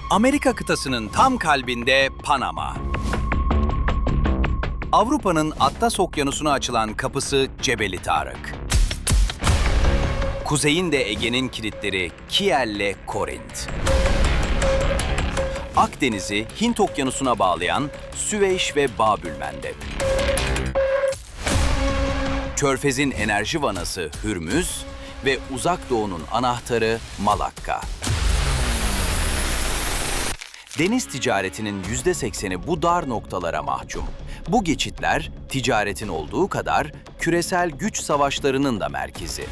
Amerika kıtasının tam kalbinde Panama. Avrupa'nın Atlas Okyanusu'na açılan kapısı Cebeli Tarık. Kuzeyinde Ege'nin kilitleri Kiel'le Korint. Akdeniz'i Hint Okyanusu'na bağlayan Süveyş ve Babülmendeb. Körfez'in enerji vanası Hürmüz ve Uzak Doğu'nun anahtarı Malakka. Deniz ticaretinin %80'i bu dar noktalara mahkum. Bu geçitler, ticaretin olduğu kadar küresel güç savaşlarının da merkezi.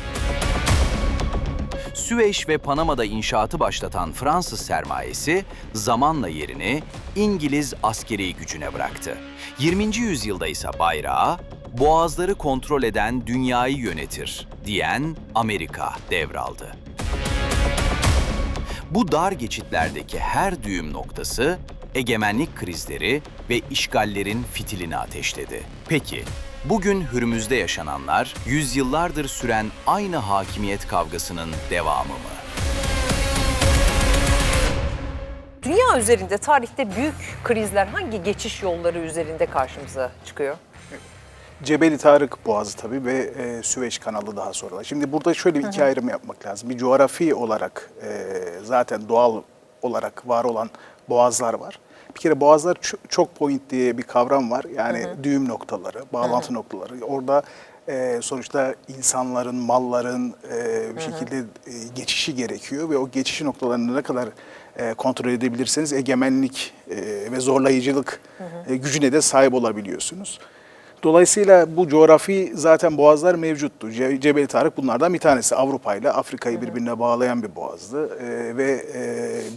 Süveyş ve Panama'da inşaatı başlatan Fransız sermayesi zamanla yerini İngiliz askeri gücüne bıraktı. 20. yüzyılda ise bayrağı, boğazları kontrol eden dünyayı yönetir diyen Amerika devraldı. Bu dar geçitlerdeki her düğüm noktası egemenlik krizleri ve işgallerin fitilini ateşledi. Peki, bugün Hürmüz'de yaşananlar yüzyıllardır süren aynı hakimiyet kavgasının devamı mı? Dünya üzerinde tarihte büyük krizler hangi geçiş yolları üzerinde karşımıza çıkıyor? Cebeli Tarık Boğazı tabii ve Süveyş Kanalı daha sonra. Şimdi burada şöyle bir iki ayrım yapmak lazım. Bir coğrafi olarak zaten doğal olarak var olan boğazlar var. Bir kere boğazlar çok point diye bir kavram var. Yani düğüm noktaları, bağlantı noktaları. Orada sonuçta insanların, malların bir şekilde geçişi gerekiyor ve o geçiş noktalarını ne kadar kontrol edebilirseniz egemenlik ve zorlayıcılık gücüne de sahip olabiliyorsunuz. Dolayısıyla bu coğrafi zaten boğazlar mevcuttu. Cebeli Tarık bunlardan bir tanesi. Avrupa ile Afrika'yı birbirine bağlayan bir boğazdı. Ve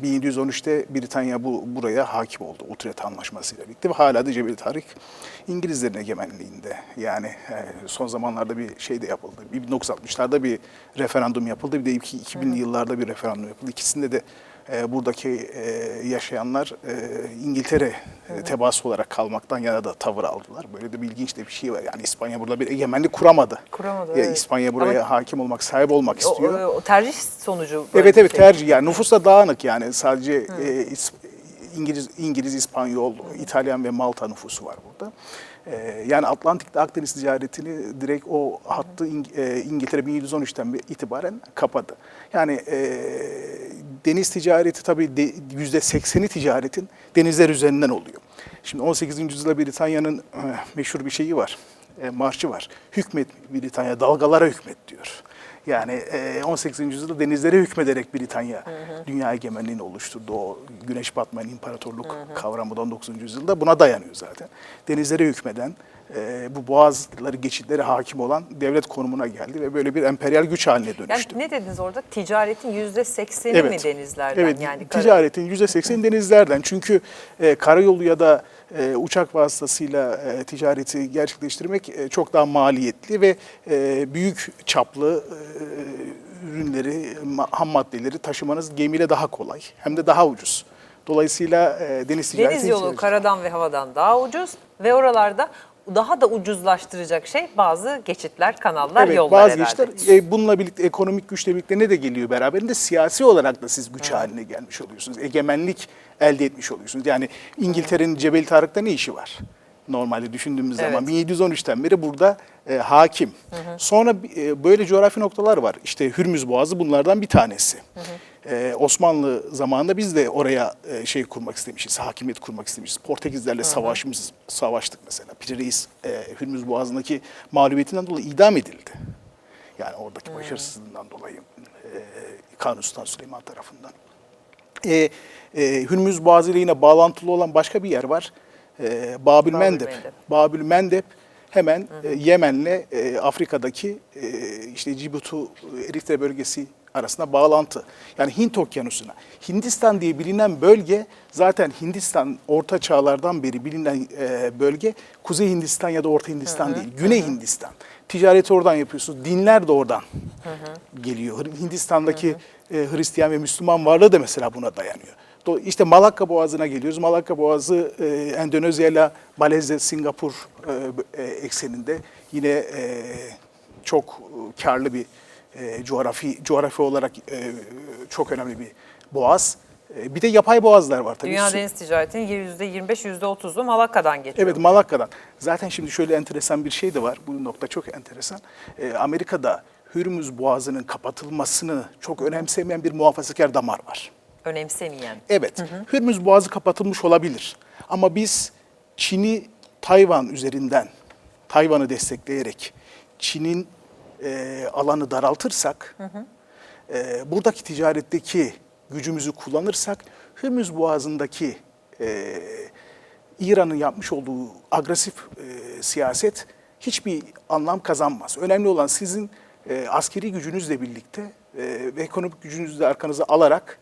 1713'te Britanya buraya hakim oldu. Utrecht Anlaşması'yla birlikte. Ve hala da Cebeli Tarık İngilizlerin egemenliğinde. Yani son zamanlarda bir şey de yapıldı. 1960'larda bir referandum yapıldı. Bir de 2000'li yıllarda bir referandum yapıldı. İkisinde de buradaki yaşayanlar İngiltere tebaası olarak kalmaktan yana da tavır aldılar. Böyle de ilginç de bir şey var. Yani İspanya burada bir egemenlik kuramadı. Evet. İspanya buraya hakim olmak, sahip olmak istiyor. O tercih sonucu. Evet tercih. Yani nüfus da dağınık yani. Sadece İngiliz, İspanyol, İtalyan ve Malta nüfusu var burada. Yani Atlantik'te Akdeniz ticaretini direkt o hattı İngiltere 1713'ten itibaren kapadı. Yani deniz ticareti tabii %80'i ticaretin denizler üzerinden oluyor. Şimdi 18. yüzyılda Britanya'nın meşhur bir şeyi var, marşı var. Hükmet Britanya, dalgalara hükmet diyor. Yani 18. yüzyılda denizlere hükmederek Britanya dünya egemenliğini oluşturdu. O güneş batmayan imparatorluk kavramı da 19. yüzyılda buna dayanıyor zaten. Denizlere hükmeden, bu boğazları, geçitleri hakim olan devlet konumuna geldi ve böyle bir emperyal güç haline dönüştü. Yani ne dediniz orada? Ticaretin %80'i mi denizlerden? Evet, yani ticaretin %80'i denizlerden. Çünkü karayolu ya da uçak vasıtasıyla ticareti gerçekleştirmek çok daha maliyetli ve büyük çaplı ürünleri, ham maddeleri taşımanız gemiyle daha kolay hem de daha ucuz. Dolayısıyla deniz ticareti... Deniz yolu karadan ve havadan daha ucuz ve oralarda daha da ucuzlaştıracak şey bazı geçitler, kanallar, yollar bazı herhalde. geçitler. Bununla birlikte ekonomik güçle birlikte ne de geliyor beraberinde? Siyasi olarak da siz güç haline gelmiş oluyorsunuz. Egemenlik elde etmiş oluyorsunuz. Yani İngiltere'nin Cebeli Tarık'ta ne işi var? Normalde düşündüğümüz zaman 1713'ten beri burada hakim. Sonra böyle coğrafi noktalar var. İşte Hürmüz Boğazı bunlardan bir tanesi. Osmanlı zamanında biz de oraya kurmak istemişiz, hakimiyet kurmak istemişiz. Portekizlerle savaştık mesela. Piri Reis Hürmüz Boğazı'ndaki mağlubiyetinden dolayı idam edildi. Yani oradaki başarısızlığından dolayı Kanuni Sultan Süleyman tarafından. Hürmüz Boğazı ile yine bağlantılı olan başka bir yer var. Babülmendeb. Babülmendeb hemen Yemen'le Afrika'daki işte Cibuti, Eritre bölgesi arasında bağlantı. Yani Hint Okyanusu'na. Hindistan diye bilinen bölge zaten Hindistan Orta Çağlardan beri bilinen bölge Kuzey Hindistan ya da Orta Hindistan değil. Güney Hindistan. Ticareti oradan yapıyorsunuz. Dinler de oradan geliyor. Hindistan'daki Hristiyan ve Müslüman varlığı da mesela buna dayanıyor. İşte Malakka Boğazı'na geliyoruz. Malakka Boğazı Endonezya ile Malezya, Singapur ekseninde yine çok karlı bir coğrafi olarak çok önemli bir boğaz. Bir de yapay boğazlar var tabii. Dünya deniz ticaretinin %25, %30'u Malakka'dan geçiyor. Evet, Malakka'dan. Zaten şimdi şöyle enteresan bir şey de var. Bu nokta çok enteresan. Amerika'da Hürmüz Boğazı'nın kapatılmasını çok önemsemeyen bir muhafazakar damar var. Önemsemeyen. Evet, Hürmüz Boğazı kapatılmış olabilir. Ama biz Çin'i Tayvan üzerinden, Tayvan'ı destekleyerek Çin'in alanı daraltırsak, buradaki ticaretteki gücümüzü kullanırsak, Hürmüz Boğazı'ndaki İran'ın yapmış olduğu agresif siyaset hiçbir anlam kazanmaz. Önemli olan sizin askeri gücünüzle birlikte ve ekonomik gücünüzü de arkanıza alarak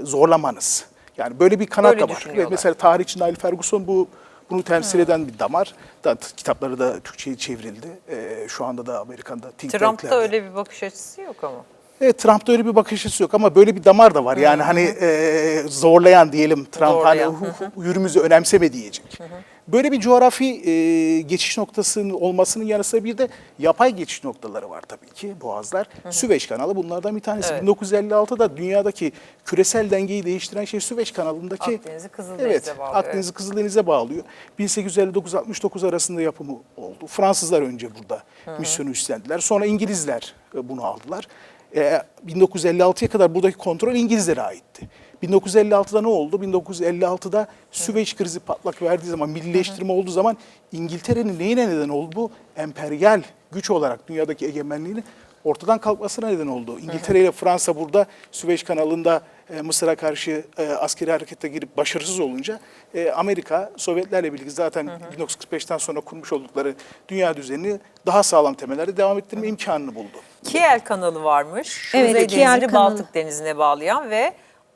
zorlamanız. Yani böyle bir kanat Böyle da var. Ve düşünüyorlar. mesela tarihçi Neil Ferguson bunu temsil eden bir damar. Kitapları da Türkçe'ye çevrildi. Şu anda da Amerika'da think Trump'ta tanklerde. öyle bir bakış açısı yok ama. Evet, Trump'ta öyle bir bakış açısı yok ama böyle bir damar da var. Yani hani zorlayan diyelim, Trump Zorlayan, hani yürümüzü önemseme diyecek. Böyle bir coğrafi geçiş noktasının olmasının yanı sıra bir de yapay geçiş noktaları var tabii ki boğazlar. Süveyş kanalı bunlardan bir tanesi. Evet. 1956'da dünyadaki küresel dengeyi değiştiren şey Süveyş kanalındaki Akdeniz'i Kızıldeniz'e evet, bağlıyor. Akdeniz'i Kızıldeniz'e bağlıyor. 1859-69 arasında yapımı oldu. Fransızlar önce burada misyonu üstlendiler. Sonra İngilizler bunu aldılar. 1956'ya kadar buradaki kontrol İngilizlere aitti. 1956'da ne oldu? 1956'da Süveyş krizi patlak verdiği zaman, millileştirme olduğu zaman İngiltere'nin neyine neden oldu? Bu emperyal güç olarak dünyadaki egemenliğini ortadan kalkmasına neden oldu. İngiltere ile Fransa burada Süveyş kanalında Mısır'a karşı askeri harekete girip başarısız olunca Amerika Sovyetlerle birlikte zaten 1945'ten sonra kurmuş oldukları dünya düzenini daha sağlam temellerde devam ettirme imkanını buldu. Kiel kanalı varmış. Evet, Kuzey Kiel Denizi'ni kanalı. Baltık Denizi'ne bağlayan ve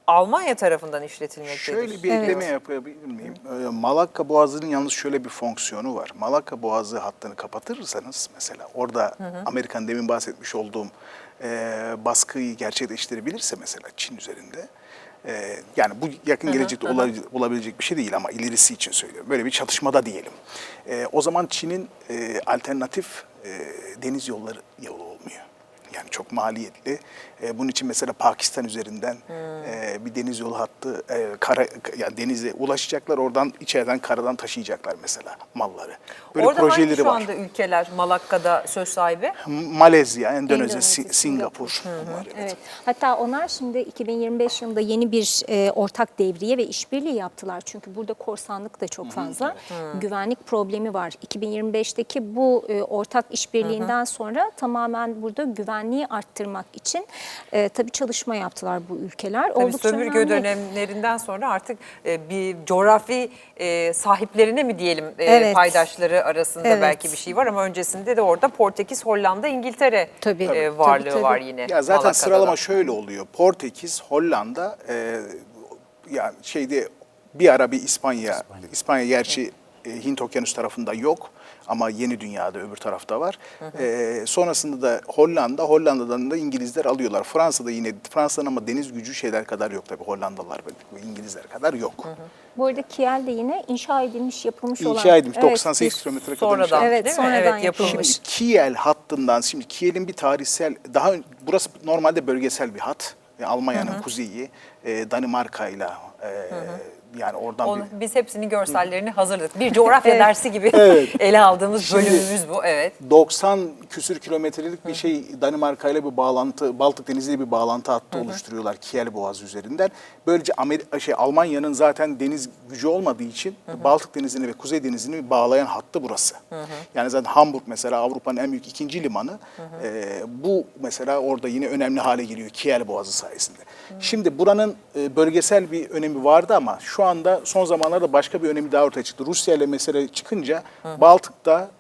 Almanya tarafından işletilmektedir. Şöyle bir ekleme yapabilir miyim? Malakka Boğazı'nın yalnız şöyle bir fonksiyonu var. Malakka Boğazı hattını kapatırsanız mesela orada Amerika'nın demin bahsetmiş olduğum baskıyı gerçekleştirebilirse mesela Çin üzerinde, yani bu yakın gelecekte olabilecek bir şey değil ama ilerisi için söylüyorum. Böyle bir çatışmada diyelim. O zaman Çin'in alternatif deniz yolu olmuyor. Yani çok maliyetli. Bunun için mesela Pakistan üzerinden bir deniz yolu hattı, yani denize ulaşacaklar. Oradan içeriden karadan taşıyacaklar mesela malları. Böyle Orada hangi projeleri şu var. anda ülkeler Malakka'da söz sahibi? Malezya, Endonezya, Endonezya, Singapur. Bunlar, evet. Evet. Hatta onlar şimdi 2025 yılında yeni bir ortak devriye ve işbirliği yaptılar. Çünkü burada korsanlık da çok fazla. Güvenlik problemi var. 2025'teki bu ortak işbirliğinden sonra tamamen burada güvenliği arttırmak için tabii çalışma yaptılar bu ülkeler. Tabii Oldukça sömürge önemli. dönemlerinden sonra artık bir coğrafi sahiplerine mi diyelim Evet. paydaşları arasında Evet. belki bir şey var ama öncesinde de orada Portekiz, Hollanda, İngiltere Tabii. varlığı Tabii. var yine. Ya zaten Malakka'da sıralama da. şöyle oluyor. Portekiz, Hollanda, yani şeyde bir ara bir İspanya gerçi Hint Okyanus tarafında yok ama yeni dünyada öbür tarafta var. Sonrasında da Hollanda'dan da İngilizler alıyorlar. Fransa'nın ama deniz gücü şeyler kadar yok tabii, Hollandalılar ve İngilizler kadar yok. Bu arada Kiel de yine inşa edilmiş, yapılmış olan. İnşa edilmiş, Evet, 98 bir- kilometre kadar Sonradan inşa Evet, değil mi? sonradan Evet, yapılmış. Şimdi Kiel hattından, şimdi Kiel'in bir tarihsel, burası normalde bölgesel bir hat. Almanya'nın kuzeyi, Danimarka'yla yani oradan Biz hepsinin görsellerini hazırladık. Bir coğrafya dersi gibi ele aldığımız bölümümüz bu. Evet. 90 küsür kilometrelik bir Danimarka ile bir bağlantı, Baltık Denizi ile bir bağlantı hattı oluşturuyorlar Kiel Boğazı üzerinden. Böylece Almanya'nın zaten deniz gücü olmadığı için Baltık Denizi'ni ve Kuzey Denizi'ni bağlayan hattı burası. Yani zaten Hamburg mesela Avrupa'nın en büyük ikinci limanı. Bu mesela orada yine önemli hale geliyor Kiel Boğazı sayesinde. Şimdi buranın bölgesel bir önemi vardı ama şu anda son zamanlarda başka bir önemi daha ortaya çıktı. Rusya ile mesele çıkınca Baltık'ta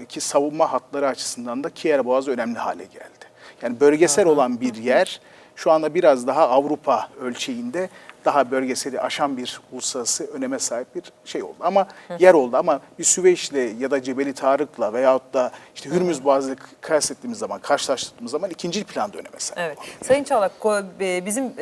ki savunma hatları açısından da Kiel Boğazı önemli hale geldi. Yani bölgesel olan bir yer şu anda biraz daha Avrupa ölçeğinde daha bölgeseli aşan bir uluslararası öneme sahip bir şey oldu. Ama yer oldu ama bir Süveyş'le ya da Cebeli Tarık'la veyahut da işte Hürmüz Boğazı'yla kıyasladığımız zaman, karşılaştırdığımız zaman ikinci planda öneme sahip. Evet. Sayın Çağlak, bizim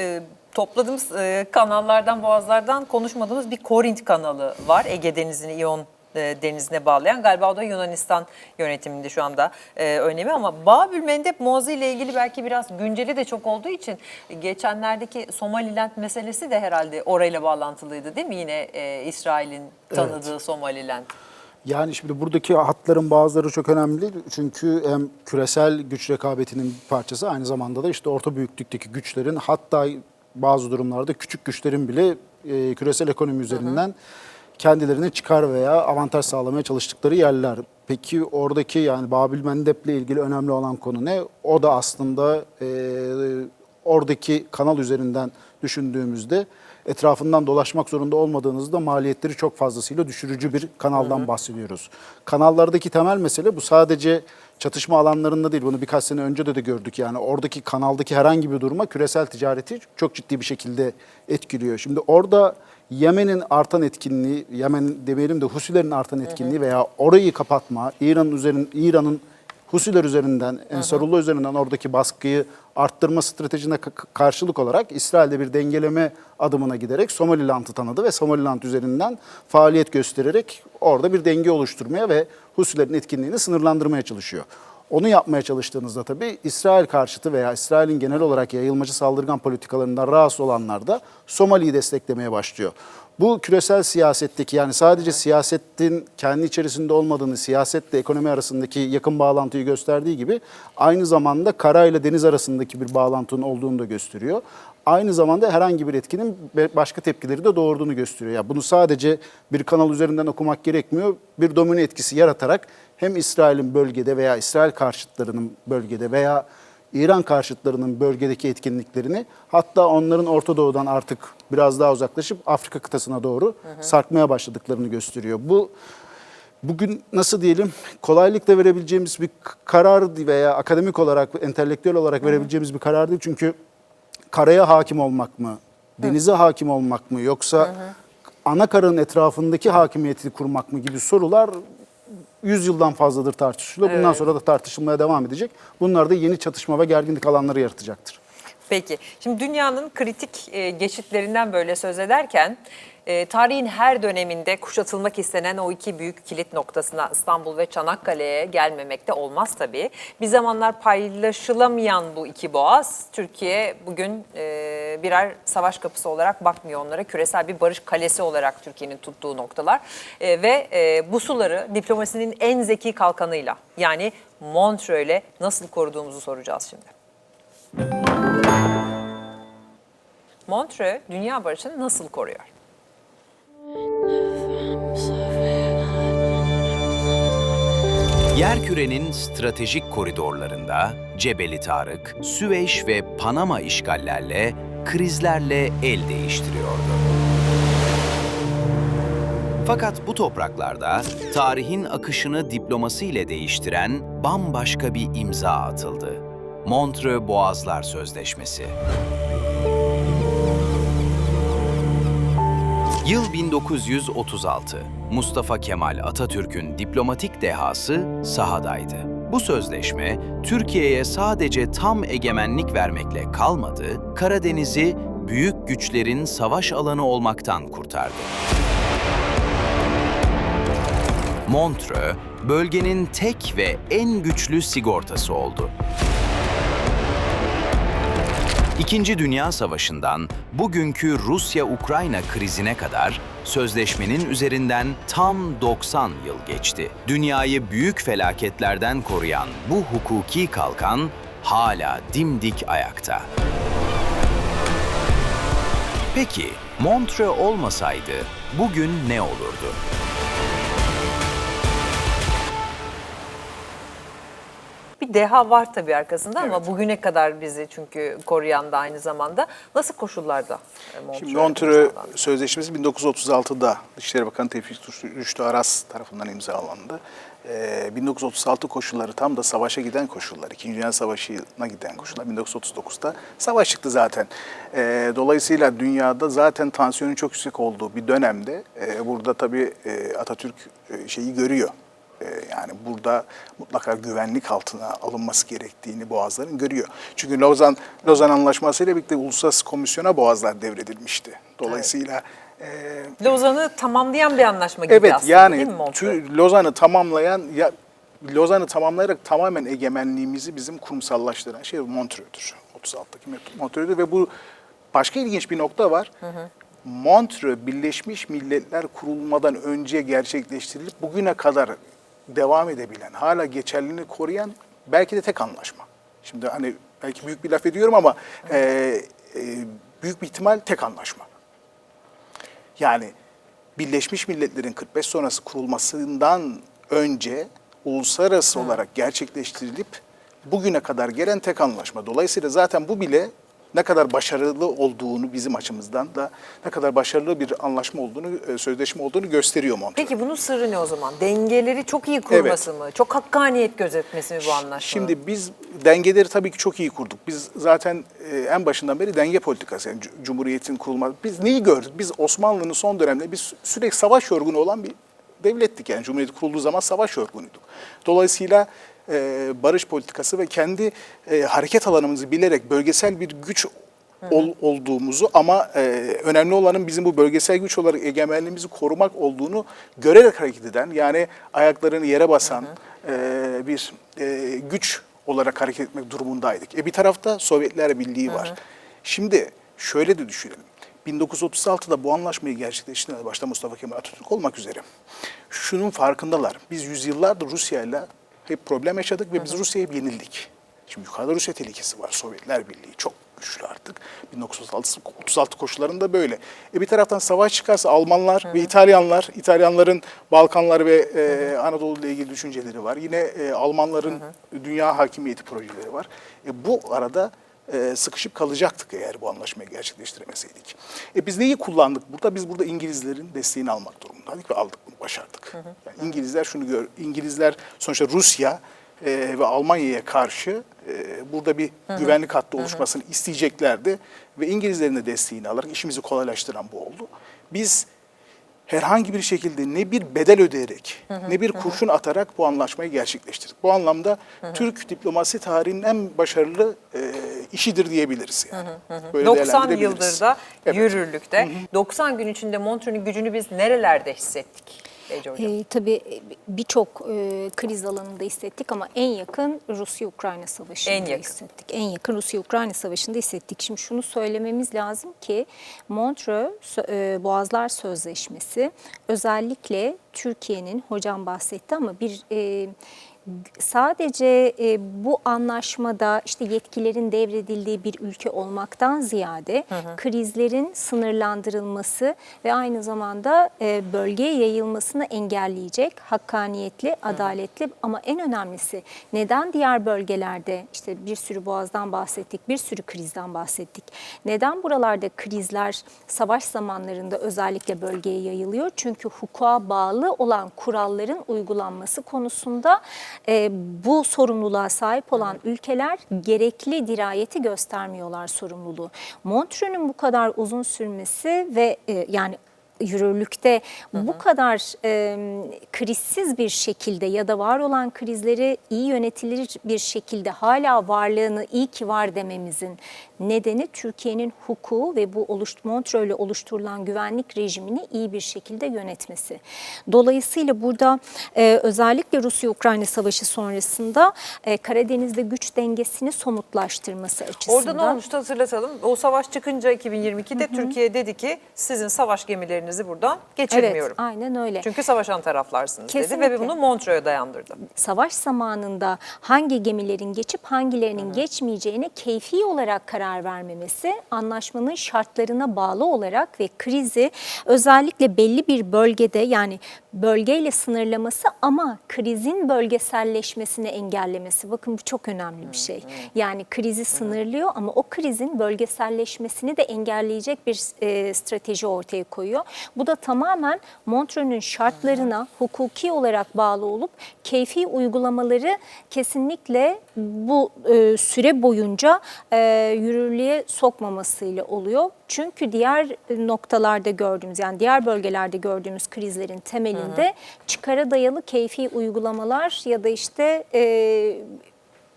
topladığımız kanallardan, boğazlardan konuşmadığımız bir Korint kanalı var. Ege Denizi'ni, İyon denizine bağlayan. Galiba o da Yunanistan yönetiminde şu anda önemi, ama Babül Mendeb Boğazı ile ilgili belki biraz günceli de çok olduğu için geçenlerdeki Somaliland meselesi de herhalde orayla bağlantılıydı değil mi? Yine İsrail'in tanıdığı Somaliland. Yani şimdi buradaki hatların bazıları çok önemli. Çünkü hem küresel güç rekabetinin bir parçası, aynı zamanda da işte orta büyüklükteki güçlerin, hatta bazı durumlarda küçük güçlerin bile küresel ekonomi üzerinden kendilerine çıkar veya avantaj sağlamaya çalıştıkları yerler. Peki oradaki, yani Babül Mendeb'le ilgili önemli olan konu ne? O da aslında oradaki kanal üzerinden düşündüğümüzde etrafından dolaşmak zorunda olmadığınızda maliyetleri çok fazlasıyla düşürücü bir kanaldan bahsediyoruz. Kanallardaki temel mesele bu, sadece çatışma alanlarında değil. Bunu birkaç sene önce de gördük. Yani oradaki kanaldaki herhangi bir duruma küresel ticareti çok ciddi bir şekilde etkiliyor. Şimdi orada Yemen'in artan etkinliği, Yemen demeyelim de Husilerin artan etkinliği veya orayı kapatma, İran'ın Husiler üzerinden, Ensarullah üzerinden oradaki baskıyı arttırma stratejine karşılık olarak İsrail'de bir dengeleme adımına giderek Somaliland'ı tanıdı ve Somaliland üzerinden faaliyet göstererek orada bir denge oluşturmaya ve Husilerin etkinliğini sınırlandırmaya çalışıyor. Onu yapmaya çalıştığınızda tabii İsrail karşıtı veya İsrail'in genel olarak yayılmacı saldırgan politikalarından rahatsız olanlar da Somali'yi desteklemeye başlıyor. Bu küresel siyasetteki, yani sadece siyasetin kendi içerisinde olmadığını, siyasetle ekonomi arasındaki yakın bağlantıyı gösterdiği gibi aynı zamanda kara ile deniz arasındaki bir bağlantının olduğunu da gösteriyor. Aynı zamanda herhangi bir etkinin başka tepkileri de doğurduğunu gösteriyor. Yani bunu sadece bir kanal üzerinden okumak gerekmiyor. Bir domino etkisi yaratarak hem İsrail'in bölgede veya İsrail karşıtlarının bölgede veya İran karşıtlarının bölgedeki etkinliklerini, hatta onların Orta Doğu'dan artık biraz daha uzaklaşıp Afrika kıtasına doğru sarkmaya başladıklarını gösteriyor. Bu bugün nasıl diyelim, kolaylıkla verebileceğimiz bir karar veya akademik olarak, entelektüel olarak verebileceğimiz bir karar değil. Çünkü karaya hakim olmak mı, denize hakim olmak mı, yoksa ana karanın etrafındaki hakimiyeti kurmak mı gibi sorular 100 yıldan fazladır tartışılıyor. Bundan sonra da tartışılmaya devam edecek. Bunlar da yeni çatışma ve gerginlik alanları yaratacaktır. Peki, şimdi dünyanın kritik geçitlerinden böyle söz ederken tarihin her döneminde kuşatılmak istenen o iki büyük kilit noktasına, İstanbul ve Çanakkale'ye gelmemek de olmaz tabii. Bir zamanlar paylaşılamayan bu iki boğaz, Türkiye bugün birer savaş kapısı olarak bakmıyor onlara. Küresel bir barış kalesi olarak Türkiye'nin tuttuğu noktalar ve bu suları diplomasinin en zeki kalkanıyla, yani Montreux'le nasıl koruduğumuzu soracağız şimdi. Montreux dünya barışını nasıl koruyor? Yerkürenin stratejik koridorlarında Cebeli Tarık, Süveyş ve Panama işgallerle, krizlerle el değiştiriyordu. Fakat bu topraklarda tarihin akışını diplomasıyla değiştiren bambaşka bir imza atıldı. Montreux Boğazlar Sözleşmesi. Yıl 1936. Mustafa Kemal Atatürk'ün diplomatik dehası sahadaydı. Bu sözleşme Türkiye'ye sadece tam egemenlik vermekle kalmadı, Karadeniz'i büyük güçlerin savaş alanı olmaktan kurtardı. Montreux, bölgenin tek ve en güçlü sigortası oldu. İkinci Dünya Savaşı'ndan bugünkü Rusya-Ukrayna krizine kadar sözleşmenin üzerinden tam 90 yıl geçti. Dünyayı büyük felaketlerden koruyan bu hukuki kalkan hala dimdik ayakta. Peki Montreux olmasaydı bugün ne olurdu? Bir deha var tabii arkasında, ama bugüne kadar bizi çünkü koruyan da aynı zamanda. Nasıl koşullarda Montreux? Şimdi Montreux Sözleşmesi 1936'da Dışişleri Bakanı Tevfik Rüştü Aras tarafından imzalandı. 1936 koşulları tam da savaşa giden koşullar. İkinci Dünya Savaşı'na giden koşullar. 1939'da savaş çıktı zaten. Dolayısıyla dünyada zaten tansiyonun çok yüksek olduğu bir dönemde burada tabii Atatürk şeyi görüyor. Yani burada mutlaka güvenlik altına alınması gerektiğini boğazların görüyor. Çünkü Lozan Anlaşması ile birlikte Uluslararası Komisyon'a boğazlar devredilmişti. Dolayısıyla Lozan'ı tamamlayan bir anlaşma gibi Evet, aslında yani değil mi Montreux? Lozan'ı tamamlayan, Lozan'ı tamamlayarak tamamen egemenliğimizi bizim kurumsallaştıran şey Montreux'dur. 36'daki Montreux'dur ve bu başka ilginç bir nokta var. Montreux Birleşmiş Milletler kurulmadan önce gerçekleştirilip bugüne kadar devam edebilen, hala geçerliliğini koruyan belki de tek anlaşma. Şimdi hani belki büyük bir laf ediyorum ama büyük bir ihtimal tek anlaşma. Yani Birleşmiş Milletler'in 45 sonrası kurulmasından önce uluslararası olarak gerçekleştirilip bugüne kadar gelen tek anlaşma. Dolayısıyla zaten bu bile ne kadar başarılı olduğunu bizim açımızdan da ne kadar başarılı bir anlaşma olduğunu, sözleşme olduğunu gösteriyor Montreux. Peki bunun sırrı ne o zaman? Dengeleri çok iyi kurması mı? Çok hakkaniyet gözetmesi mi bu anlaşmanın? Şimdi biz dengeleri tabii ki çok iyi kurduk. Biz zaten en başından beri denge politikası, yani Cumhuriyet'in kurulması. Biz neyi gördük? Biz Osmanlı'nın son dönemde biz sürekli savaş yorgunu olan bir devlettik. Yani Cumhuriyet kurulduğu zaman savaş yorgunuyduk. Dolayısıyla barış politikası ve kendi hareket alanımızı bilerek bölgesel bir güç olduğumuzu ama önemli olanın bizim bu bölgesel güç olarak egemenliğimizi korumak olduğunu görerek hareket eden, yani ayaklarını yere basan bir güç olarak hareket etmek durumundaydık. Bir tarafta Sovyetler Birliği var. Şimdi şöyle de düşünelim. 1936'da bu anlaşmayı gerçekleştiren başta Mustafa Kemal Atatürk olmak üzere şunun farkındalar. Biz yüzyıllardır Rusya'yla hep problem yaşadık ve biz Rusya'ya hep yenildik. Şimdi yukarıda Rusya tehlikesi var. Sovyetler Birliği çok güçlü artık. 1936 koşullarında böyle. Bir taraftan savaş çıkarsa Almanlar ve İtalyanlar, İtalyanların Balkanlar ve Anadolu ile ilgili düşünceleri var. Yine Almanların dünya hakimiyeti projeleri var. Bu arada sıkışıp kalacaktık eğer bu anlaşmayı gerçekleştiremeseydik. Biz neyi kullandık burada? Biz burada İngilizlerin desteğini almak durumundaydık ve aldık, başardık. Yani İngilizler İngilizler sonuçta Rusya ve Almanya'ya karşı burada bir güvenlik hattı oluşmasını isteyeceklerdi ve İngilizlerin de desteğini alarak işimizi kolaylaştıran bu oldu. Biz herhangi bir şekilde ne bir bedel ödeyerek ne bir kurşun atarak bu anlaşmayı gerçekleştirdik. Bu anlamda Türk diplomasi tarihinin en başarılı işidir diyebiliriz. Yani. Böyle 90 yıldır da Evet. yürürlükte. 90 gün içinde Montreux'un gücünü biz nerelerde hissettik? Ece Hocam. Tabii birçok kriz alanında hissettik ama en yakın Rusya-Ukrayna Savaşı'nda hissettik. En yakın Rusya-Ukrayna Savaşı'nda hissettik. Şimdi şunu söylememiz lazım ki Montreux Boğazlar Sözleşmesi özellikle Türkiye'nin, hocam bahsetti ama bir sadece bu anlaşmada işte yetkilerin devredildiği bir ülke olmaktan ziyade krizlerin sınırlandırılması ve aynı zamanda bölgeye yayılmasını engelleyecek hakkaniyetli, adaletli ama en önemlisi neden diğer bölgelerde işte bir sürü boğazdan bahsettik, bir sürü krizden bahsettik. Neden buralarda krizler savaş zamanlarında özellikle bölgeye yayılıyor? Çünkü hukuka bağlı olan kuralların uygulanması konusunda bu sorumluluğa sahip olan ülkeler gerekli dirayeti göstermiyorlar sorumluluğu. Montreux'un bu kadar uzun sürmesi ve yani yürürlükte bu kadar krizsiz bir şekilde ya da var olan krizleri iyi yönetilir bir şekilde hala varlığını iyi ki var dememizin nedeni Türkiye'nin hukuku ve bu Montreux ile oluşturulan güvenlik rejimini iyi bir şekilde yönetmesi. Dolayısıyla burada özellikle Rusya-Ukrayna Savaşı sonrasında Karadeniz'de güç dengesini somutlaştırması açısından. Orada ne olmuştu hatırlatalım. O savaş çıkınca 2022'de Türkiye dedi ki sizin savaş gemilerinizi buradan geçirmiyorum. Evet, aynen öyle. Çünkü savaşan taraflarsınız Kesinlikle. dedi ve bunu Montreux'a dayandırdı. Savaş zamanında hangi gemilerin geçip hangilerinin geçmeyeceğine keyfi olarak karar vermemesi, anlaşmanın şartlarına bağlı olarak ve krizi özellikle belli bir bölgede yani bölgeyle sınırlaması ama krizin bölgeselleşmesini engellemesi. Bakın bu çok önemli bir şey. Yani krizi sınırlıyor ama o krizin bölgeselleşmesini de engelleyecek bir strateji ortaya koyuyor. Bu da tamamen Montreux'un şartlarına hukuki olarak bağlı olup keyfi uygulamaları kesinlikle bu süre boyunca yürürlüğe sokmamasıyla oluyor. Çünkü diğer noktalarda gördüğümüz yani diğer bölgelerde gördüğümüz krizlerin temelinde çıkara dayalı keyfi uygulamalar ya da işte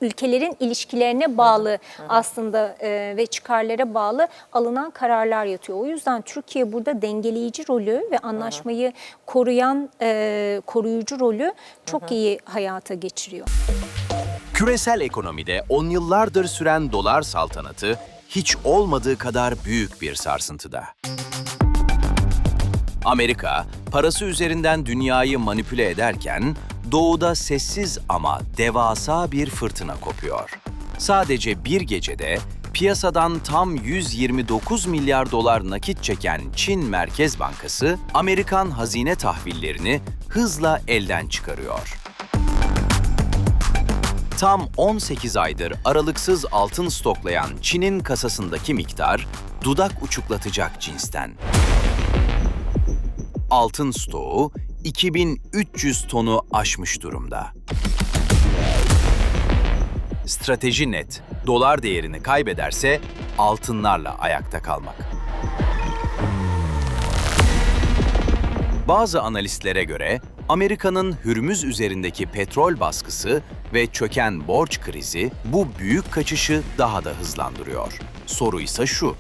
ülkelerin ilişkilerine bağlı aslında ve çıkarlara bağlı alınan kararlar yatıyor. O yüzden Türkiye burada dengeleyici rolü ve anlaşmayı koruyan koruyucu rolü çok iyi hayata geçiriyor. Küresel ekonomide 10 yıllardır süren dolar saltanatı hiç olmadığı kadar büyük bir sarsıntıda. Amerika, parası üzerinden dünyayı manipüle ederken doğuda sessiz ama devasa bir fırtına kopuyor. Sadece bir gecede piyasadan tam 129 milyar dolar nakit çeken Çin Merkez Bankası, Amerikan hazine tahvillerini hızla elden çıkarıyor. Tam 18 aydır aralıksız altın stoklayan Çin'in kasasındaki miktar dudak uçuklatacak cinsten. Altın stoğu 2300 tonu aşmış durumda. Strateji net, dolar değerini kaybederse altınlarla ayakta kalmak. Bazı analistlere göre Amerika'nın Hürmüz üzerindeki petrol baskısı ve çöken borç krizi bu büyük kaçışı daha da hızlandırıyor. Soru ise şu,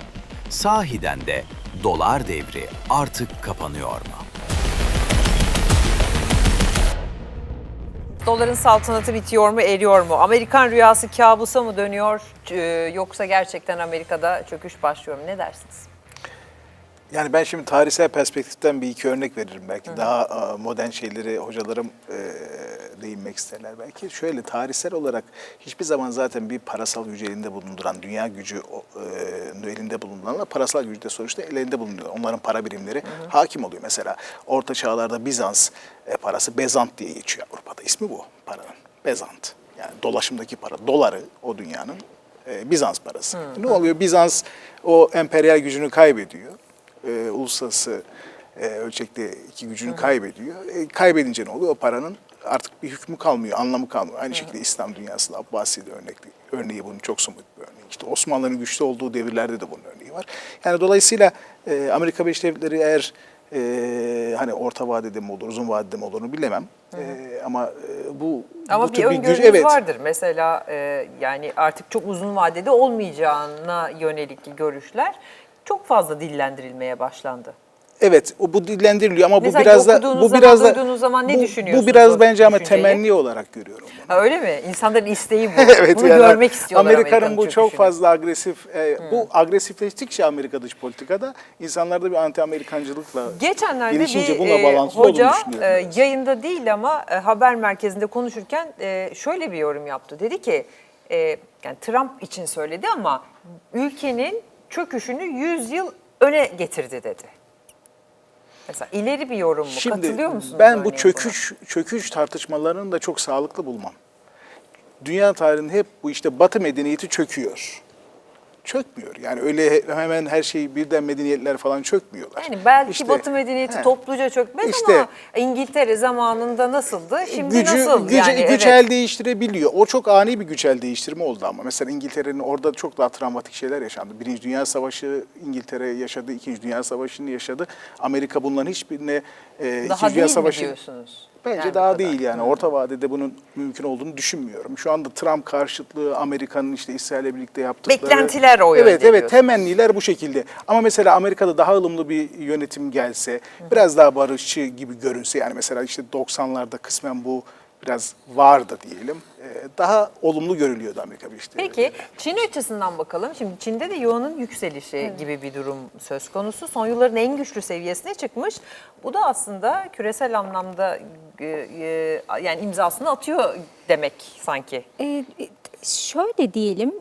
sahiden de dolar devri artık kapanıyor mu? Doların saltanatı bitiyor mu, eriyor mu? Amerikan rüyası kabusa mı dönüyor yoksa gerçekten Amerika'da çöküş başlıyor mu? Ne dersiniz? Yani ben şimdi tarihsel perspektiften bir iki örnek veririm belki. Daha modern şeyleri hocalarım değinmek isterler belki. Şöyle tarihsel olarak hiçbir zaman zaten bir parasal gücü elinde bulunduran, dünya gücü elinde bulunduranlar parasal gücü de sonuçta elinde bulunuyor. Onların para birimleri hakim oluyor. Mesela Orta Çağlar'da Bizans parası Bezant diye geçiyor Avrupa'da. İsmi bu paranın. Bezant. Yani dolaşımdaki para. Doları o dünyanın Bizans parası. Ne oluyor? Bizans o emperyal gücünü kaybediyor. Uluslararası ölçekte iki gücünü kaybediyor. Kaybedince ne oluyor? O paranın artık bir hükmü kalmıyor, anlamı kalmıyor. Aynı şekilde İslam dünyasında Abbasi'de örneği bunun çok somut bir örneği. İşte Osmanlı'nın güçlü olduğu devirlerde de bunun örneği var. Yani dolayısıyla Amerika Birleşik Devletleri eğer hani orta vadede mi olur, uzun vadede mi olur bilemem. Ama bu Ama bir öngörünüz vardır. Mesela yani artık çok uzun vadede olmayacağına yönelik görüşler çok fazla dillendirilmeye başlandı. Evet, bu dillendiriliyor ama Mesela bu biraz da duyduğunuz zaman ne düşünüyorsunuz? Bu biraz bence ama düşünceyi? temenni olarak görüyorum bunu. Ha, öyle mi? İnsanların isteği bu. Evet, Bunu yani görmek istiyorlar Amerika'nın bu çok çöküşünü. fazla agresif, bu agresifleştikçe Amerika dış politikada insanlarda bir anti-Amerikancılıkla Geçenlerde gelişince bir bununla bağlantılı hoca olduğunu düşünüyorum. biraz. yayında değil ama haber merkezinde konuşurken şöyle bir yorum yaptı. Dedi ki yani Trump için söyledi ama ülkenin çöküşünü 100 yıl öne getirdi dedi. Mesela ileri bir yorum mu? Şimdi Katılıyor musunuz? ben bu örneğin çöküş tartışmalarını da çok sağlıklı bulmam. Dünya tarihinde hep bu işte Batı medeniyeti çöküyor. Çökmüyor. Yani öyle hemen her şey birden medeniyetler falan çökmüyorlar. Yani belki İşte, Batı medeniyeti topluca çökmez İşte, ama İngiltere zamanında nasıldı? Şimdi nasıl? Yani, güç el değiştirebiliyor. O çok ani bir güç el değiştirme oldu ama. Mesela İngiltere'nin orada çok daha travmatik şeyler yaşandı. Birinci Dünya Savaşı İngiltere yaşadı, İkinci Dünya Savaşı'nı yaşadı. Amerika bunların hiçbirine daha İkinci Dünya değil Savaşı... mi diyorsunuz? Bence Yani bu daha kadar. değil yani. Orta vadede bunun mümkün olduğunu düşünmüyorum. Şu anda Trump karşıtlığı, Amerika'nın işte İsrail'le birlikte yaptıkları... Beklentiler o yönde Evet, diyorsun. temenniler bu şekilde. Ama mesela Amerika'da daha ılımlı bir yönetim gelse, biraz daha barışçı gibi görünse, yani mesela işte 90'larda kısmen bu biraz vardı diyelim. Daha olumlu görülüyordu Amerika Birleşik Devletleri. Peki Çin açısından bakalım. Şimdi Çin'de de yuanın yükselişi gibi bir durum söz konusu. Son yılların en güçlü seviyesine çıkmış. Bu da aslında küresel anlamda yani imzasını atıyor demek sanki. Şöyle diyelim,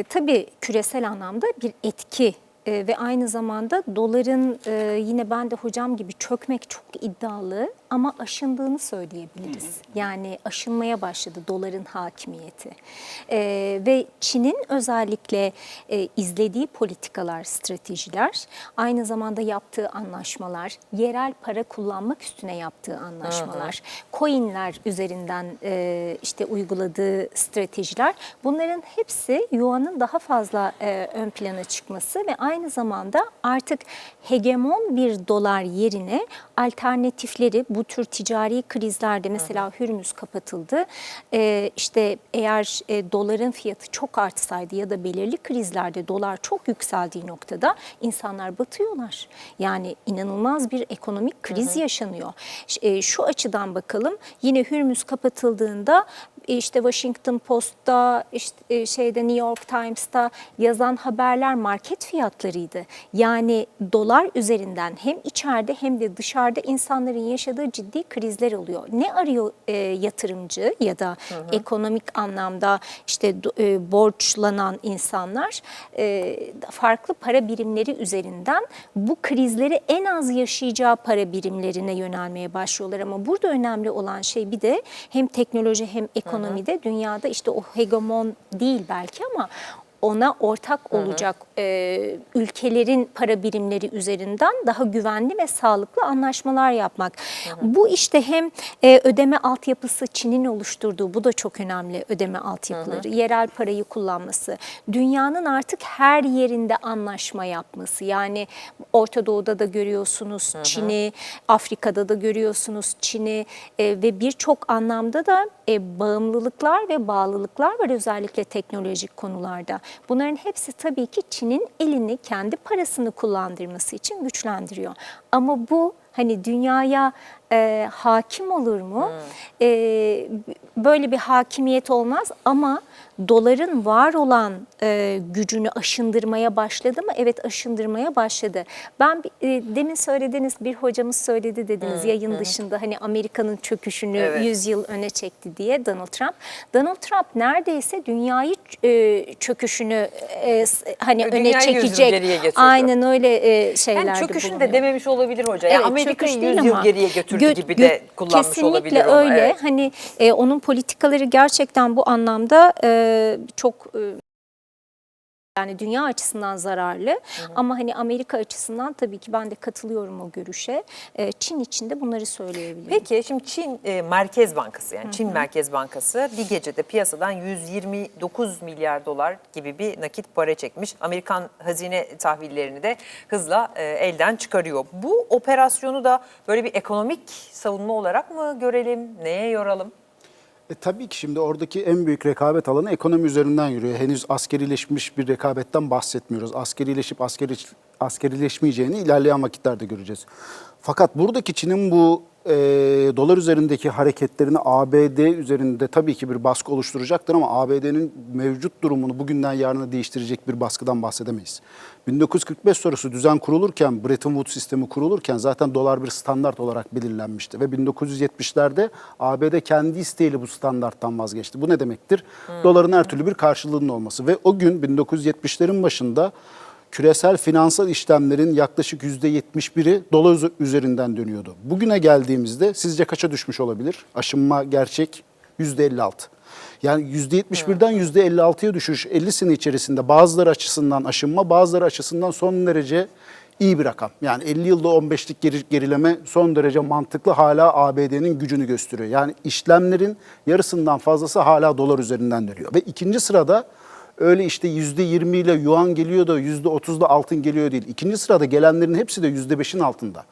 tabii küresel anlamda bir etki ve aynı zamanda doların yine ben de hocam gibi çökmek çok iddialı ama aşındığını söyleyebiliriz. Yani aşınmaya başladı doların hakimiyeti. Ve Çin'in özellikle izlediği politikalar, stratejiler, aynı zamanda yaptığı anlaşmalar, yerel para kullanmak üstüne yaptığı anlaşmalar, coinler üzerinden işte uyguladığı stratejiler, bunların hepsi yuanın daha fazla ön plana çıkması ve aynı zamanda artık hegemon bir dolar yerine alternatifleri, bu tür ticari krizlerde mesela Hürmüz kapatıldı. İşte eğer doların fiyatı çok artsaydı ya da belirli krizlerde dolar çok yükseldiği noktada insanlar batıyorlar. Yani inanılmaz bir ekonomik kriz yaşanıyor. Şu açıdan bakalım, yine Hürmüz kapatıldığında işte Washington Post'ta, işte New York Times'ta yazan haberler market fiyatlarıydı. Yani dolar üzerinden hem içeride hem de dışarıda insanların yaşadığı ciddi krizler oluyor. Ne arıyor yatırımcı ya da ekonomik anlamda işte borçlanan insanlar? Farklı para birimleri üzerinden bu krizleri en az yaşayacağı para birimlerine yönelmeye başlıyorlar. Ama burada önemli olan şey bir de hem teknoloji hem ekonomide dünyada işte o hegemon değil belki ama ona ortak olacak ülkelerin para birimleri üzerinden daha güvenli ve sağlıklı anlaşmalar yapmak. Bu işte hem ödeme altyapısı Çin'in oluşturduğu, bu da çok önemli, ödeme altyapıları, yerel parayı kullanması, dünyanın artık her yerinde anlaşma yapması. Yani Orta Doğu'da da görüyorsunuz Çin'i, Afrika'da da görüyorsunuz Çin'i ve birçok anlamda da bağımlılıklar ve bağlılıklar var özellikle teknolojik konularda. Bunların hepsi tabii ki Çin'in elini, kendi parasını kullandırması için güçlendiriyor. Ama bu hani dünyaya hakim olur mu? Böyle bir hakimiyet olmaz ama doların var olan gücünü aşındırmaya başladı mı? Evet, aşındırmaya başladı. Ben demin söylediğiniz, bir hocamız söyledi dediniz yayın dışında, hani Amerika'nın çöküşünü 100 yıl öne çekti diye Donald Trump. Donald Trump neredeyse dünyayı çöküşünü hani öne çekecek. Aynen öyle şeylerde Yani çöküşün bulunuyor. de dememiş olabilir hoca. Yani Evet, Amerika'yı çöküş değil 100 yıl ama geriye götürdü gibi de kullanmış olabilir kesinlikle onu. öyle. Evet. Hani onun politikaları gerçekten bu anlamda çok yani dünya açısından zararlı ama hani Amerika açısından tabii ki ben de katılıyorum o görüşe. Çin için de bunları söyleyebilirim. Peki şimdi Çin Merkez Bankası, yani Çin Merkez Bankası bir gecede piyasadan 129 milyar dolar gibi bir nakit para çekmiş. Amerikan hazine tahvillerini de hızla elden çıkarıyor. Bu operasyonu da böyle bir ekonomik savunma olarak mı görelim? Neye yoralım? Tabii ki şimdi oradaki en büyük rekabet alanı ekonomi üzerinden yürüyor. Henüz askerileşmiş bir rekabetten bahsetmiyoruz. Askerileşip askerileşmeyeceğini ilerleyen vakitlerde göreceğiz. Fakat buradaki Çin'in bu dolar üzerindeki hareketlerini ABD üzerinde tabii ki bir baskı oluşturacaktır ama ABD'nin mevcut durumunu bugünden yarına değiştirecek bir baskıdan bahsedemeyiz. 1945 sonrası düzen kurulurken, Bretton Woods sistemi kurulurken zaten dolar bir standart olarak belirlenmişti. Ve 1970'lerde ABD kendi isteğiyle bu standarttan vazgeçti. Bu ne demektir? Doların her türlü bir karşılığının olması. Ve o gün 1970'lerin başında küresel finansal işlemlerin yaklaşık %71'i dolar üzerinden dönüyordu. Bugüne geldiğimizde sizce kaça düşmüş olabilir? Aşınma gerçek %56. Yani %71'den %56'ya düşüş 50 sene içerisinde bazıları açısından aşınma, bazıları açısından son derece iyi bir rakam. Yani 50 yılda 15'lik gerileme son derece mantıklı, hala ABD'nin gücünü gösteriyor. Yani işlemlerin yarısından fazlası hala dolar üzerinden dönüyor. Ve ikinci sırada öyle işte %20 ile yuan geliyor da %30'da altın geliyor değil. İkinci sırada gelenlerin hepsi de %5'in altında.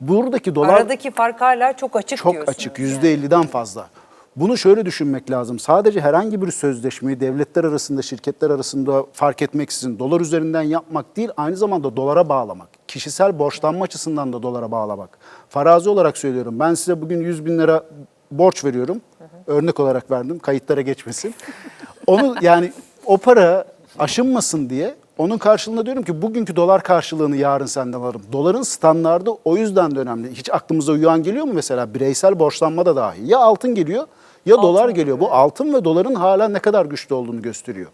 Buradaki dolar Aradaki fark hala çok açık çok diyorsunuz. açık, %50'den fazla. Bunu şöyle düşünmek lazım. Sadece herhangi bir sözleşmeyi devletler arasında, şirketler arasında fark etmeksizin dolar üzerinden yapmak değil, aynı zamanda dolara bağlamak. Kişisel borçlanma açısından da dolara bağlamak. Farazi olarak söylüyorum. Ben size bugün 100 bin lira borç veriyorum. Örnek olarak verdim, kayıtlara geçmesin. Onu yani o para aşınmasın diye onun karşılığında diyorum ki bugünkü dolar karşılığını yarın senden alırım. Doların standardı o yüzden de önemli. Hiç aklımıza yuan geliyor mu mesela? Bireysel borçlanma da dahil. Ya altın geliyor ya dolar geliyor. Bu altın ve doların hala ne kadar güçlü olduğunu gösteriyor.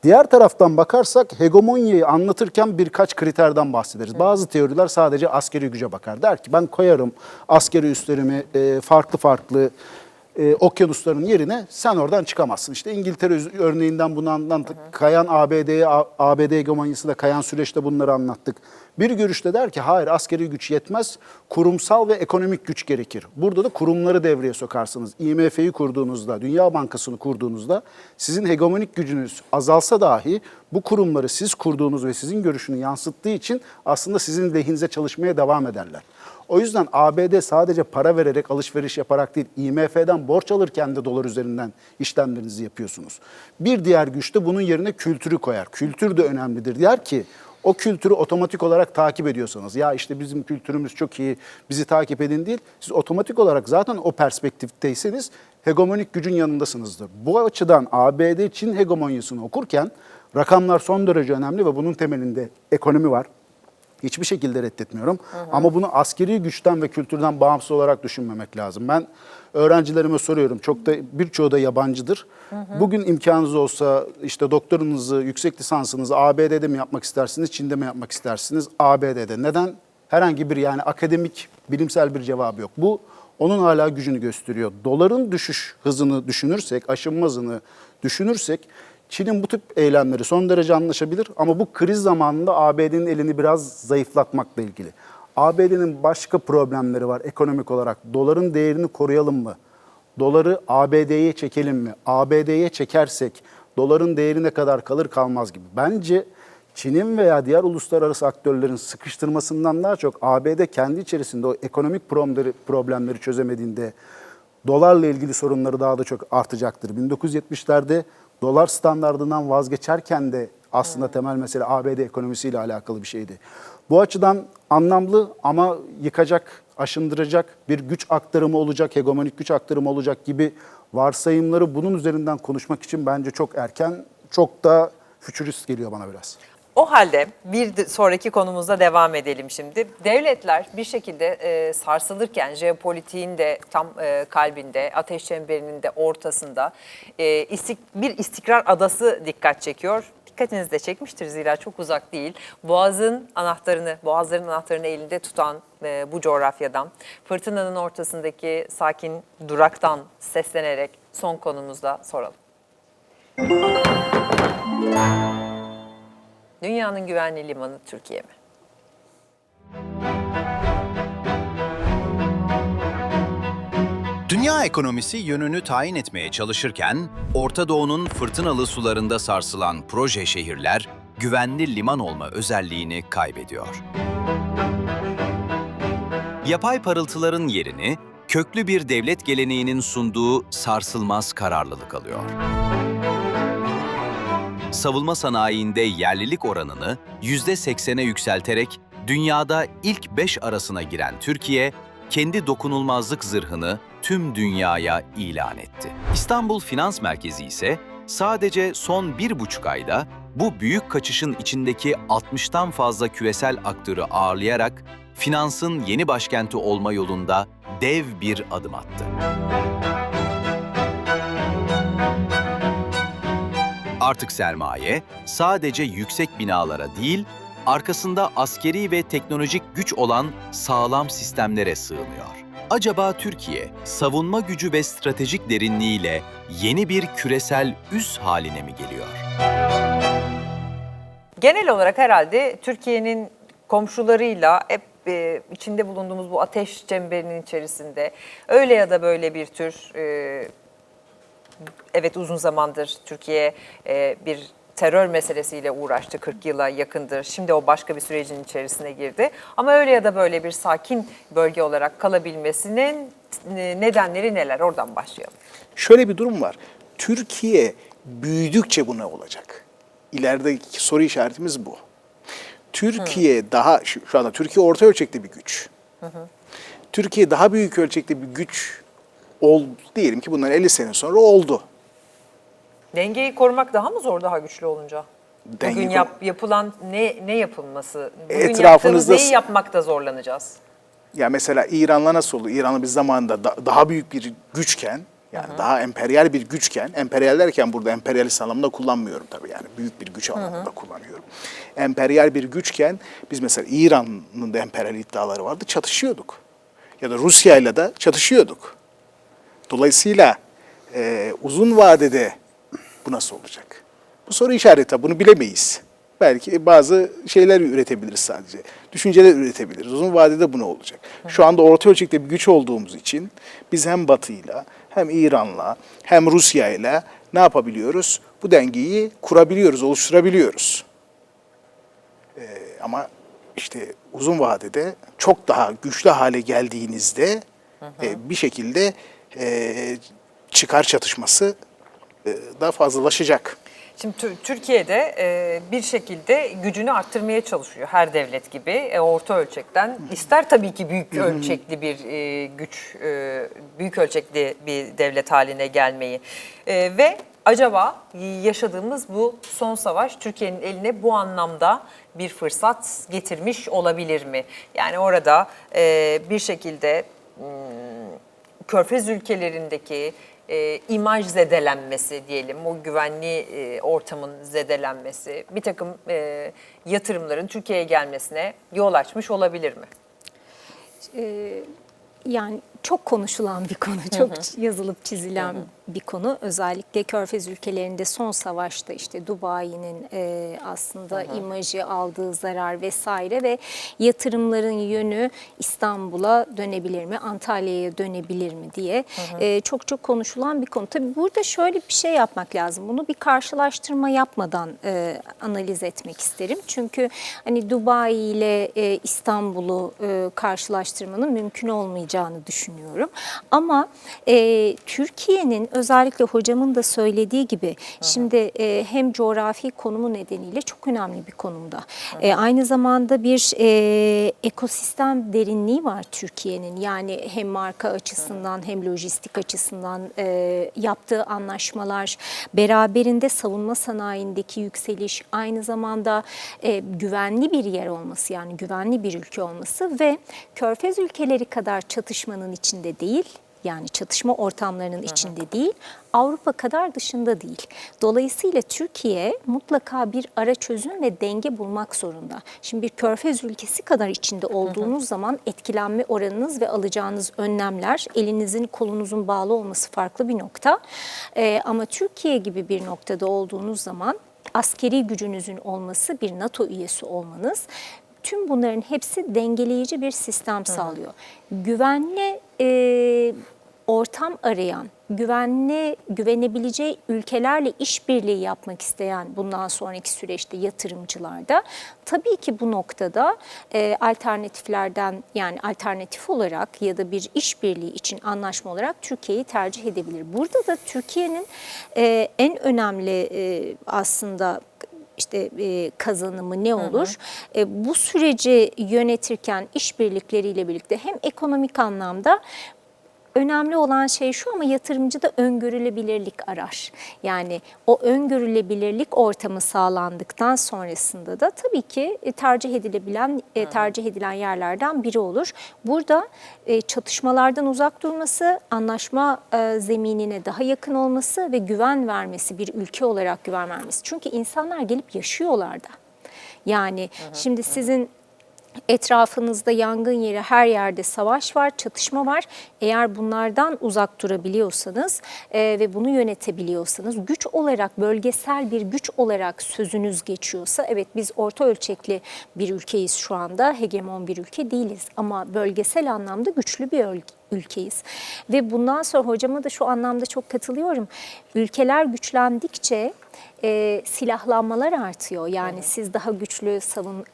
Diğer taraftan bakarsak hegemonyayı anlatırken birkaç kriterden bahsederiz. Bazı teoriler sadece askeri güce bakar. Der ki ben koyarım askeri üslerimi farklı farklı okyanusların yerine, sen oradan çıkamazsın. İşte İngiltere örneğinden bunu anlattık. Kayan ABD hegemonyası da kayan süreçte bunları anlattık. Bir görüşte der ki hayır, askeri güç yetmez, kurumsal ve ekonomik güç gerekir. Burada da kurumları devreye sokarsınız. IMF'yi kurduğunuzda, Dünya Bankası'nı kurduğunuzda sizin hegemonik gücünüz azalsa dahi bu kurumları siz kurduğunuz ve sizin görüşünü yansıttığı için aslında sizin lehinize çalışmaya devam ederler. O yüzden ABD sadece para vererek, alışveriş yaparak değil, IMF'den borç alırken de dolar üzerinden işlemlerinizi yapıyorsunuz. Bir diğer güç de bunun yerine kültürü koyar. Kültür de önemlidir. Der ki o kültürü otomatik olarak takip ediyorsanız, ya işte bizim kültürümüz çok iyi, bizi takip edin değil, siz otomatik olarak zaten o perspektifteyseniz hegemonik gücün yanındasınızdır. Bu açıdan ABD Çin hegemonyasını okurken rakamlar son derece önemli ve bunun temelinde ekonomi var. Hiçbir şekilde reddetmiyorum. Ama bunu askeri güçten ve kültürden bağımsız olarak düşünmemek lazım. Ben öğrencilerime soruyorum. Çok da birçoğu da yabancıdır. Bugün imkanınız olsa işte doktorunuzu, yüksek lisansınızı ABD'de mi yapmak istersiniz, Çin'de mi yapmak istersiniz? ABD'de. Neden? Herhangi bir yani akademik, bilimsel bir cevabı yok. Bu onun hala gücünü gösteriyor. Doların düşüş hızını düşünürsek, aşınma hızını düşünürsek Çin'in bu tip eylemleri son derece anlaşabilir ama bu kriz zamanında ABD'nin elini biraz zayıflatmakla ilgili. ABD'nin başka problemleri var ekonomik olarak. Doların değerini koruyalım mı? Doları ABD'ye çekelim mi? ABD'ye çekersek doların değeri ne kadar kalır kalmaz gibi. Bence Çin'in veya diğer uluslararası aktörlerin sıkıştırmasından daha çok ABD kendi içerisinde o ekonomik problemleri çözemediğinde dolarla ilgili sorunları daha da çok artacaktır. 1970'lerde dolar standardından vazgeçerken de aslında temel mesele ABD ekonomisiyle alakalı bir şeydi. Bu açıdan anlamlı ama yıkacak, aşındıracak bir güç aktarımı olacak, hegemonik güç aktarımı olacak gibi varsayımları bunun üzerinden konuşmak için bence çok erken, çok da fütürist geliyor bana biraz. O halde bir sonraki konumuzda devam edelim şimdi. Devletler bir şekilde sarsılırken jeopolitiğin de tam kalbinde, ateş çemberinin de ortasında bir istikrar adası dikkat çekiyor. Dikkatinizi de çekmiştir zira çok uzak değil. Boğazların anahtarını elinde tutan bu coğrafyadan, fırtınanın ortasındaki sakin duraktan seslenerek son konumuzda soralım. Dünyanın güvenli limanı Türkiye mi? Dünya ekonomisi yönünü tayin etmeye çalışırken, Orta Doğu'nun fırtınalı sularında sarsılan proje şehirler, güvenli liman olma özelliğini kaybediyor. Yapay parıltıların yerini, köklü bir devlet geleneğinin sunduğu sarsılmaz kararlılık alıyor. Savunma sanayiinde yerlilik oranını %80'e yükselterek dünyada ilk 5 arasına giren Türkiye, kendi dokunulmazlık zırhını tüm dünyaya ilan etti. İstanbul Finans Merkezi ise sadece son 1,5 ayda bu büyük kaçışın içindeki 60'tan fazla küresel aktörü ağırlayarak finansın yeni başkenti olma yolunda dev bir adım attı. Artık sermaye sadece yüksek binalara değil, arkasında askeri ve teknolojik güç olan sağlam sistemlere sığınıyor. Acaba Türkiye, savunma gücü ve stratejik derinliğiyle yeni bir küresel üs haline mi geliyor? Genel olarak herhalde Türkiye'nin komşularıyla hep içinde bulunduğumuz bu ateş çemberinin içerisinde öyle ya da böyle bir tür evet uzun zamandır Türkiye bir terör meselesiyle uğraştı, 40 yıla yakındır. Şimdi o başka bir sürecin içerisine girdi. Ama öyle ya da böyle bir sakin bölge olarak kalabilmesinin nedenleri neler? Oradan başlayalım. Şöyle bir durum var. Türkiye büyüdükçe bu ne olacak? İlerideki soru işaretimiz bu. Türkiye daha, şu anda Türkiye orta ölçekli bir güç. Türkiye daha büyük ölçekli bir güç oldu. Diyelim ki bundan 50 sene sonra oldu. Dengeyi korumak daha mı zor daha güçlü olunca? Bugün yapılan ne yapılması? Bugün yaptığımız neyi yapmakta zorlanacağız? Ya mesela İran'la nasıl oldu? İran'la bir zamanda daha büyük bir güçken, yani daha emperyal bir güçken, emperyal derken burada emperyalist anlamda kullanmıyorum tabii, yani büyük bir güç anlamında kullanıyorum. Emperyal bir güçken biz mesela İran'ın da emperyal iddiaları vardı, çatışıyorduk. Ya da Rusya'yla da çatışıyorduk. Dolayısıyla uzun vadede bu nasıl olacak? Bu soru işareti, bunu bilemeyiz. Belki bazı şeyler üretebiliriz sadece. Düşünceler üretebiliriz. Uzun vadede bu ne olacak? Şu anda orta ölçekte bir güç olduğumuz için biz hem Batı'yla, hem İran'la, hem Rusya'yla ne yapabiliyoruz? Bu dengeyi kurabiliyoruz, oluşturabiliyoruz. Ama işte uzun vadede çok daha güçlü hale geldiğinizde bir şekilde çıkar çatışması da fazlalaşacak. Şimdi Türkiye'de bir şekilde gücünü arttırmaya çalışıyor her devlet gibi. Orta ölçekten ister tabii ki büyük ölçekli bir güç, büyük ölçekli bir devlet haline gelmeyi. Ve acaba yaşadığımız bu son savaş Türkiye'nin eline bu anlamda bir fırsat getirmiş olabilir mi? Yani orada bir şekilde Körfez ülkelerindeki imaj zedelenmesi diyelim, o güvenli ortamın zedelenmesi, bir takım yatırımların Türkiye'ye gelmesine yol açmış olabilir mi? Yani çok konuşulan bir konu, çok yazılıp çizilen bir konu. Özellikle Körfez ülkelerinde son savaşta işte Dubai'nin aslında imajı aldığı zarar vesaire ve yatırımların yönü İstanbul'a dönebilir mi, Antalya'ya dönebilir mi diye çok konuşulan bir konu. Tabii burada şöyle bir şey yapmak lazım. Bunu bir karşılaştırma yapmadan analiz etmek isterim. Çünkü hani Dubai ile İstanbul'u karşılaştırmanın mümkün olmayacağını düşünüyorum. Ama Türkiye'nin özellikle hocamın da söylediği gibi şimdi hem coğrafi konumu nedeniyle çok önemli bir konumda. Aynı zamanda bir ekosistem derinliği var Türkiye'nin. Yani hem marka açısından hem lojistik açısından yaptığı anlaşmalar, beraberinde savunma sanayindeki yükseliş, aynı zamanda güvenli bir yer olması, yani güvenli bir ülke olması ve Körfez ülkeleri kadar çatışmanın içinde değil, yani çatışma ortamlarının içinde değil, Avrupa kadar dışında değil. Dolayısıyla Türkiye mutlaka bir ara çözüm ve denge bulmak zorunda. Şimdi bir Körfez ülkesi kadar içinde olduğunuz zaman etkilenme oranınız ve alacağınız önlemler, elinizin kolunuzun bağlı olması farklı bir nokta. Ama Türkiye gibi bir noktada olduğunuz zaman askeri gücünüzün olması, bir NATO üyesi olmanız, tüm bunların hepsi dengeleyici bir sistem sağlıyor. Güvenli ortam arayan, güvenebileceği ülkelerle işbirliği yapmak isteyen bundan sonraki süreçte yatırımcılarda tabii ki bu noktada alternatiflerden, yani alternatif olarak ya da bir işbirliği için anlaşma olarak Türkiye'yi tercih edebilir. Burada da Türkiye'nin en önemli aslında işte kazanımı ne olur? Bu süreci yönetirken işbirlikleriyle birlikte hem ekonomik anlamda önemli olan şey şu, ama yatırımcı da öngörülebilirlik arar. Yani o öngörülebilirlik ortamı sağlandıktan sonrasında da tabii ki tercih edilen yerlerden biri olur. Burada çatışmalardan uzak durması, anlaşma zeminine daha yakın olması ve güven vermesi, bir ülke olarak güven vermesi. Çünkü insanlar gelip yaşıyorlar da. Yani şimdi sizin etrafınızda yangın yeri, her yerde savaş var, çatışma var. Eğer bunlardan uzak durabiliyorsanız ve bunu yönetebiliyorsanız, güç olarak, bölgesel bir güç olarak sözünüz geçiyorsa, evet biz orta ölçekli bir ülkeyiz şu anda, hegemon bir ülke değiliz ama bölgesel anlamda güçlü bir ülkeyiz. Ve bundan sonra hocama da şu anlamda çok katılıyorum. Ülkeler güçlendikçe silahlanmalar artıyor. Yani siz daha güçlü,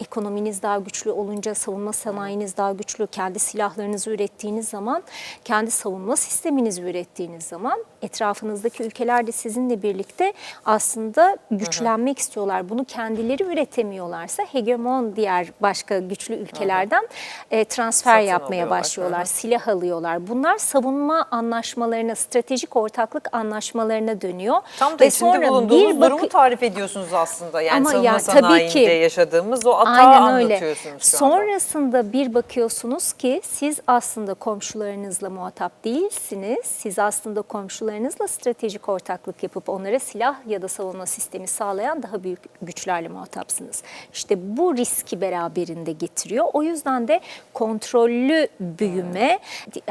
ekonominiz daha güçlü olunca, savunma sanayiniz daha güçlü, kendi silahlarınızı ürettiğiniz zaman, kendi savunma sisteminizi ürettiğiniz zaman etrafınızdaki ülkeler de sizinle birlikte aslında güçlenmek istiyorlar. Bunu kendileri üretemiyorlarsa hegemon diğer başka güçlü ülkelerden transfer Satın yapmaya alıyorlar. başlıyorlar, silah alıyorlar. Bunlar savunma anlaşmalarına, stratejik ortaklık anlaşmalarına dönüyor. Tam da içinde bulunduğumuz durumu tarif ediyorsunuz aslında. Yani ama savunma tabii sanayinde ki yaşadığımız o atağı aynen öyle. anlatıyorsunuz şu anda. Sonrasında bir bakıyorsunuz ki siz aslında komşularınızla muhatap değilsiniz. Siz aslında komşularınızla stratejik ortaklık yapıp onlara silah ya da savunma sistemi sağlayan daha büyük güçlerle muhatapsınız. İşte bu riski beraberinde getiriyor. O yüzden de kontrollü büyüme,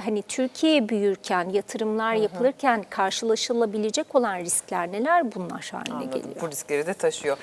hani Türkiye büyürken, yatırımlar yapılırken karşılaşılabilecek olan riskler neler? Bunlar haline geliyor. Bu riskleri de taşıyor.